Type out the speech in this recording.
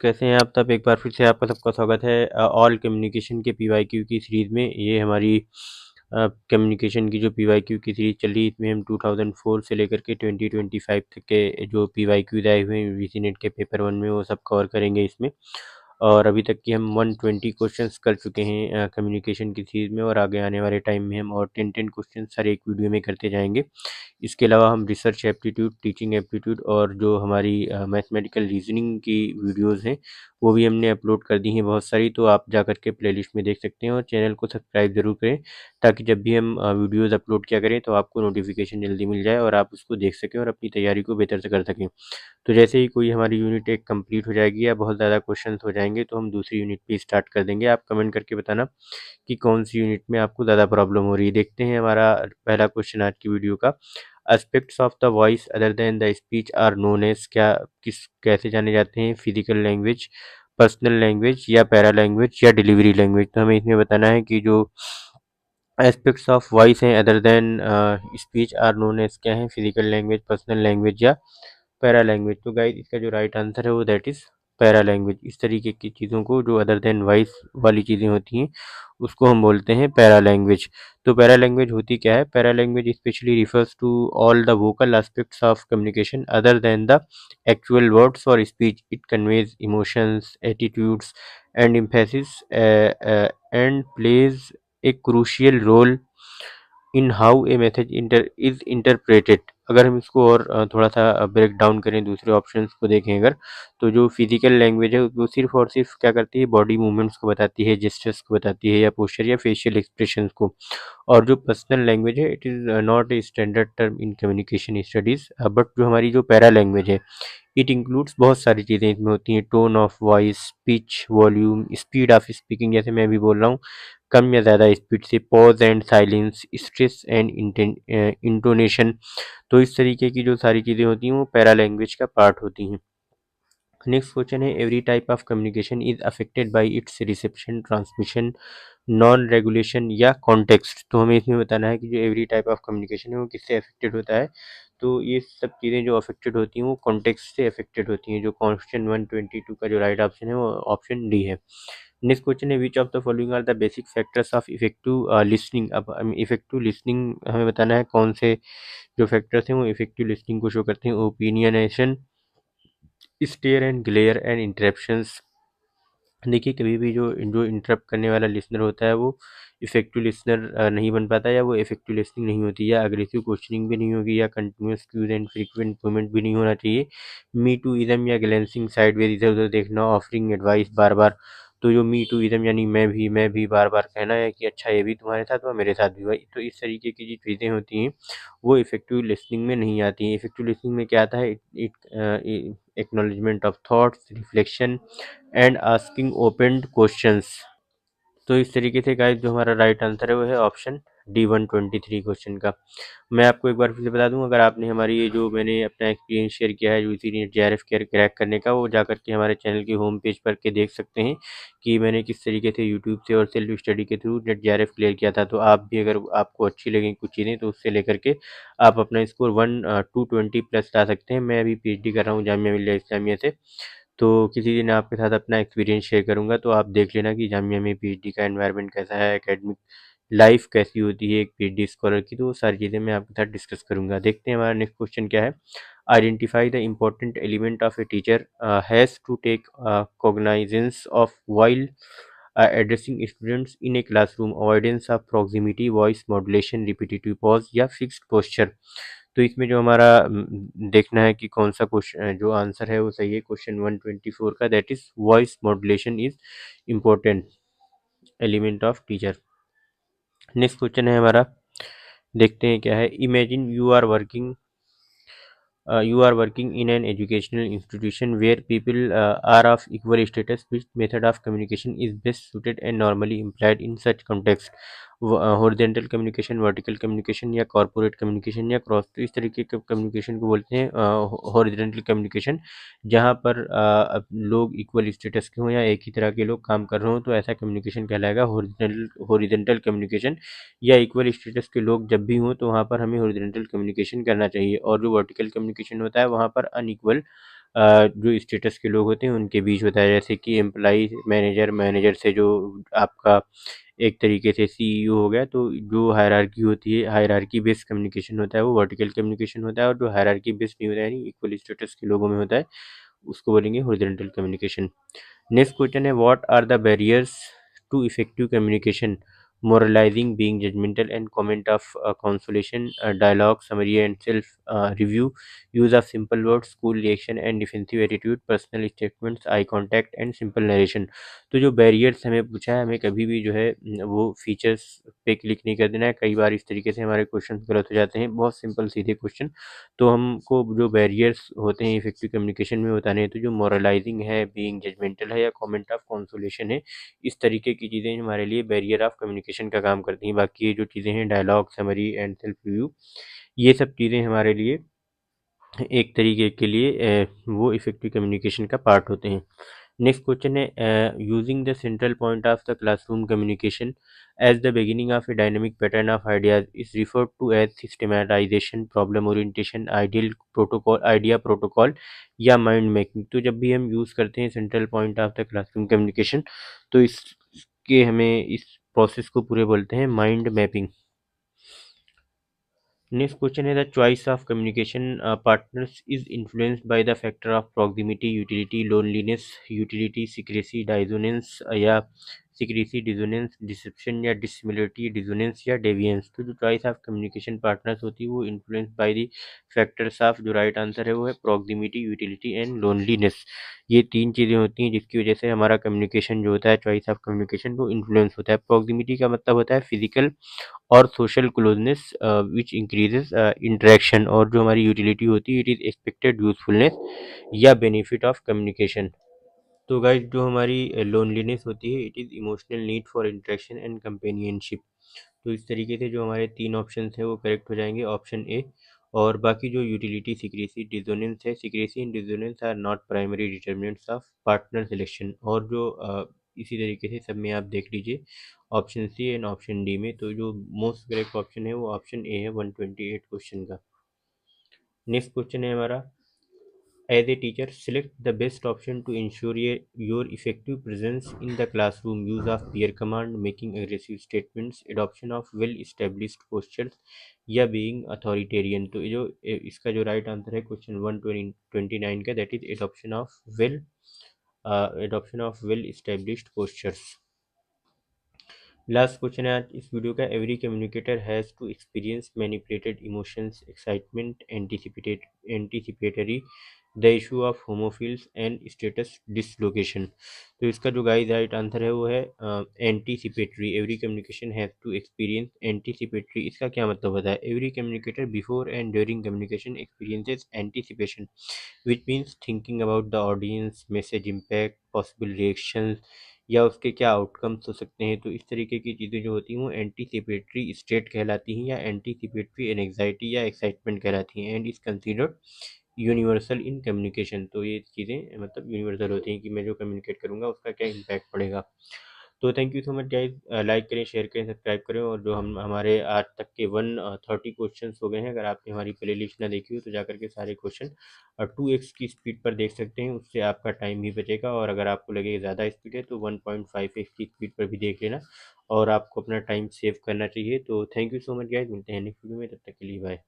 कैसे हैं आप सब? एक बार फिर से आपका सबका स्वागत है ऑल कम्युनिकेशन के पीवाईक्यू की सीरीज़ में। ये हमारी कम्युनिकेशन की जो पीवाईक्यू की सीरीज़ चली, इसमें हम 2004 से लेकर के 2025 तक के जो पीवाईक्यूज़ आए हुए हैं यूजीसी नेट के पेपर 1 में, वो सब कवर करेंगे इसमें। और अभी तक की हम 120 क्वेश्चंस कर चुके हैं कम्युनिकेशन की सीरीज़ में, और आगे आने वाले टाइम में हम और 10 क्वेश्चंस हर एक वीडियो में करते जाएंगे। इसके अलावा हम रिसर्च एप्टीट्यूड, टीचिंग एप्टीट्यूड और जो हमारी मैथमेटिकल रीजनिंग की वीडियोस हैं, वो भी हमने अपलोड कर दी हैं बहुत सारी। तो आप जा कर के प्लेलिस्ट में देख सकते हैं, और चैनल को सब्सक्राइब ज़रूर करें, ताकि जब भी हम वीडियोस अपलोड किया करें तो आपको नोटिफिकेशन जल्दी मिल जाए और आप उसको देख सकें और अपनी तैयारी को बेहतर से कर सकें। तो जैसे ही कोई हमारी यूनिट एक कंप्लीट हो जाएगी या बहुत ज़्यादा क्वेश्चन हो जाएंगे, तो हम दूसरी यूनिट पे स्टार्ट कर देंगे। आप कमेंट करके बताना कि कौन सी यूनिट में आपको ज़्यादा प्रॉब्लम हो रही है। देखते हैं हमारा पहला क्वेश्चन आज की वीडियो का। Aspects of the voice other than the speech are known as, कैसे जाने जाते हैं? फिजिकल लैंग्वेज, पर्सनल लैंग्वेज, या पैरा लैंग्वेज, या डिलीवरी लैंग्वेज। तो हमें इसमें बताना है कि जो एस्पेक्ट्स ऑफ वॉइस हैं other than speech are known as क्या है? फिजिकल लैंग्वेज, पर्सनल लैंग्वेज, या पैरा लैंग्वेज। तो गाइस, इसका जो राइट आंसर है वो दैट इज पैरा लैंग्वेज। इस तरीके की चीज़ों को, जो अदर देन वॉइस वाली चीज़ें होती हैं, उसको हम बोलते हैं पैरा लैंग्वेज। तो पैरा लैंग्वेज होती क्या है? Para language specially refers to all the vocal aspects of communication other than the actual words और speech. It conveys emotions, attitudes and emphasis and plays a crucial role in how a message is interpreted. अगर हम इसको और थोड़ा सा break down करें, दूसरे options को देखें अगर, तो जो फिजिकल लैंग्वेज है वो सिर्फ और सिर्फ क्या करती है? बॉडी मूवमेंट्स को बताती है, जेस्चर्स को बताती है, या पोस्चर या फेशियल एक्सप्रेशंस को। और जो पर्सनल लैंग्वेज है, it is not a standard term in communication studies. But जो हमारी जो पैरा लैंग्वेज है, इट इंक्लूड्स बहुत सारी चीज़ें इसमें होती हैं। Tone of voice, pitch, volume, speed of speaking, जैसे मैं अभी बोल रहा हूँ कम या ज़्यादा स्पीड से, pause and silence, stress and intonation. तो इस तरीके की जो सारी चीज़ें होती हैं वो पैरा लैंग्वेज का पार्ट होती हैं। नेक्स्ट क्वेश्चन है, every type of communication is affected by it's reception, transmission, non regulation, या कॉन्टेक्स्ट। तो हमें इसमें बताना है कि जो एवरी टाइप ऑफ कम्युनिकेशन है वो किससे अफेक्टेड होता है। तो ये सब चीज़ें जो अफेक्टेड होती हैं वो कॉन्टेक्स्ट से अफेक्टेड होती हैं। जो क्वेश्चन 122 का जो राइट ऑप्शन है वो ऑप्शन डी है। नेक्स्ट क्वेश्चन है, which of the following are the basic factors of effective listening. अब इफेक्टिव लिसनिंग हमें बताना है कौन से जो फैक्टर्स हैं वो इफेक्टिव लिसनिंग को शो करते हैं। Opinionation, stare and glare and interruptions. देखिए, कभी भी जो जो इंटरप्ट करने वाला लिसनर होता है वो इफेक्टिव लिसनर नहीं बन पाता, या वो इफेक्टिव लिसनिंग नहीं होती, या अग्रेसिव क्वेश्चनिंग भी नहीं होगी, या continuous cues and frequent movement भी नहीं होना चाहिए। मी टू इज़म या ग्लेंसिंग साइडवेज, इधर उधर देखना, ऑफरिंग एडवाइस बार बार। तो जो मी टू इज़म यानी मैं भी बार बार कहना है कि अच्छा ये भी तुम्हारे साथ हुआ, मेरे साथ भी हुआ। तो इस तरीके की जो चीज़ें होती हैं वो इफेक्टिव लिसनिंग में नहीं आती हैं। इफेक्टिव लिसनिंग में क्या आता है? It acknowledgement of thoughts, reflection and asking open questions. तो इस तरीके से गाइस जो हमारा राइट आंसर है वो है ऑप्शन डी 123 क्वेश्चन का। मैं आपको एक बार फिर से बता दूं, अगर आपने हमारी ये जो मैंने अपना एक्सपीरियंस शेयर किया है यूजी नेट जेआरएफ क्रैक करने का, वो जा करके हमारे चैनल की होम पेज पर के देख सकते हैं कि मैंने किस तरीके से यूट्यूब से और सेल्फ स्टडी के थ्रू नेट जेआरएफ क्लियर किया था। तो आप भी, अगर आपको अच्छी लगें कुछ चीज़ें, तो उससे लेकर के आप अपना स्कोर 220 प्लस ला सकते हैं। मैं अभी पीएचडी कर रहा हूँ जामिया मिल्लिया इस्लामिया से, तो किसी दिन आपके साथ अपना एक्सपीरियंस शेयर करूंगा, तो आप देख लेना कि जामिया में पीएचडी का एनवायरनमेंट कैसा है, एकेडमिक लाइफ कैसी होती है एक पीएचडी स्कॉलर की। तो वो सारी चीज़ें मैं आपके साथ डिस्कस करूंगा। देखते हैं हमारा नेक्स्ट क्वेश्चन क्या है। Identify the important element of a teacher has to take cognizance of while addressing students in a classroom, avoidance of proximity, voice modulation, repetitive pause, या fixed posture। तो इसमें जो हमारा देखना है कि कौन सा क्वेश्चन जो आंसर है वो सही है क्वेश्चन 124 का, that is voice modulation is important element of teacher. Next question है हमारा, देखते हैं क्या है। Imagine you are working in an educational institution where people are of equal status. Which method of communication is best suited and normally employed in such context? Horizontal communication, vertical communication, या corporate communication, या cross. तो इस तरीके के communication को बोलते हैं horizontal communication, जहाँ पर लोग इक्वल स्टेटस के हों या एक ही तरह के लोग काम कर रहे हों, तो ऐसा कम्युनिकेशन कहलाएगा हॉरिजॉन्टल कम्युनिकेशन। या इक्वल स्टेटस के लोग जब भी हों तो वहाँ पर हमें हॉरिजॉन्टल कम्युनिकेशन करना चाहिए। और जो वर्टिकल कम्युनिकेशन होता है वहाँ पर अनइक्वल जो स्टेटस के लोग होते हैं उनके बीच होता है, जैसे कि एम्प्लॉई मैनेजर, मैनेजर से जो आपका एक तरीके से सीईओ हो गया। तो जो हायरार्की होती है, हायरार्की बेस्ड कम्युनिकेशन होता है वो वर्टिकल कम्युनिकेशन होता है, और जो हायरार्की बेस्ड नहीं होता है यानी इक्वल स्टेटस के लोगों में होता है उसको बोलेंगे हॉरिजॉन्टल कम्युनिकेशन। नेक्स्ट क्वेश्चन है, what are the barriers to effective communication? Moralizing, being judgmental, and comment of consolation, dialogue, summary, and self review, use of simple words, cool reaction, and defensive attitude, personal statements, eye contact, and simple narration। तो जो barriers हमें पूछा है, हमें कभी भी जो है वो फीचर्स पे क्लिक नहीं कर देना है। कई बार इस तरीके से हमारे क्वेश्चन गलत हो जाते हैं, बहुत सिंपल सीधे क्वेश्चन। तो हमको जो बैरियर्स होते हैं इफेक्टिव कम्युनिकेशन में बताने हैं, तो जो मोरलाइजिंग है, बीइंग जजमेंटल है, या कमेंट ऑफ कंसोलेशन है, इस तरीके की चीज़ें हमारे लिए बैरियर ऑफ कम्युनिकेशन का काम करती हैं। बाकी ये जो चीज़ें हैं, dialogue, summary and self review, ये सब चीज़ें हमारे लिए एक तरीके के लिए वो इफेक्टिव कम्युनिकेशन का पार्ट होते हैं। नेक्स्ट क्वेश्चन है, using the central point of the classroom communication as the beginning of a dynamic pattern of ideas is referred to as systematisation, problem orientation, ideal protocol, idea protocol, या mind making. तो जब भी हम use करते हैं central point of the classroom communication, तो इसके हमें इस प्रोसेस को पूरे बोलते हैं mind mapping. Next question is, the choice of communication partners is influenced by the factor of proximity, utility, loneliness, utility, secrecy, dissonance, या secrecy, dissonance, deception, या dissimilarity, dissonance, या deviance। तो जो choice of communication partners होती है वो influenced by the factors of, जो right answer है वो है proximity, utility and loneliness। ये तीन चीज़ें होती हैं जिसकी वजह से हमारा कम्युनिकेशन जो होता है, choice of communication, वो इन्फ्लुएंस होता है। proximity का मतलब होता है फिजिकल और social closeness which increases interaction, और जो हमारी यूटिलिटी होती है, इट इज़ एक्सपेक्टेड यूजफुलनेस या बेनिफिट ऑफ कम्युनिकेशन। तो गाइस जो हमारी लोनलीनेस होती है, it is emotional need for interaction and companionship. तो इस तरीके से जो हमारे तीन ऑप्शन हैं वो करेक्ट हो जाएंगे, ऑप्शन ए। और बाकी जो यूटिलिटी, सिक्रेसी, डिजोनेंस है, secrecy and dissonance are not primary determinants of partner selection. और जो इसी तरीके से सब में आप देख लीजिए option C and option D में, तो जो मोस्ट करेक्ट ऑप्शन है वो ऑप्शन ए है 128 क्वेश्चन का। नेक्स्ट क्वेश्चन है हमारा, as a teacher, select the best option to ensure your effective presence in the classroom. Use of peer command, making aggressive statements, adoption of well-established postures, या being authoritarian। तो ये जो इसका जो right answer है question 129 का, that is adoption of well established postures। Last question है आज इस वीडियो का, every communicator has to experience manipulated emotions, excitement, anticipatory, the issue of homophiles and status dislocation. तो इसका जो गाइस राइट आंसर है वो है anticipatory. Every communication has to experience anticipatory. इसका क्या मतलब होता है? Every communicator before and during communication experiences anticipation, which means thinking about the audience, message impact, possible reactions, या उसके क्या आउटकम्स हो सकते हैं। तो इस तरीके की चीज़ें जो होती हैं वो एंटीसिपेटरी स्टेट कहलाती हैं, या एंटीसिपेटरी एंग्जाइटी या एक्साइटमेंट कहलाती हैं, and is considered universal in communication. तो ये चीज़ें मतलब यूनिवर्सल होती हैं कि मैं जो कम्युनिकेट करूँगा उसका क्या इम्पैक्ट पड़ेगा। तो thank you so much guys, like करें, शेयर करें, सब्सक्राइब करें। और जो हम हमारे आज तक के 130 क्वेश्चन हो गए हैं, अगर आपने हमारी प्ले लिस्ट ना देखी हो तो जाकर के सारे क्वेश्चन 2x की स्पीड पर देख सकते हैं, उससे आपका टाइम भी बचेगा। और अगर आपको लगे ज़्यादा स्पीड है तो 1.5x की स्पीड पर भी देख लेना, और आपको अपना टाइम सेव करना चाहिए। तो thank you so much guys, मिलते हैं नेक्स्ट वीडियो में, तब तक के लिए बाय।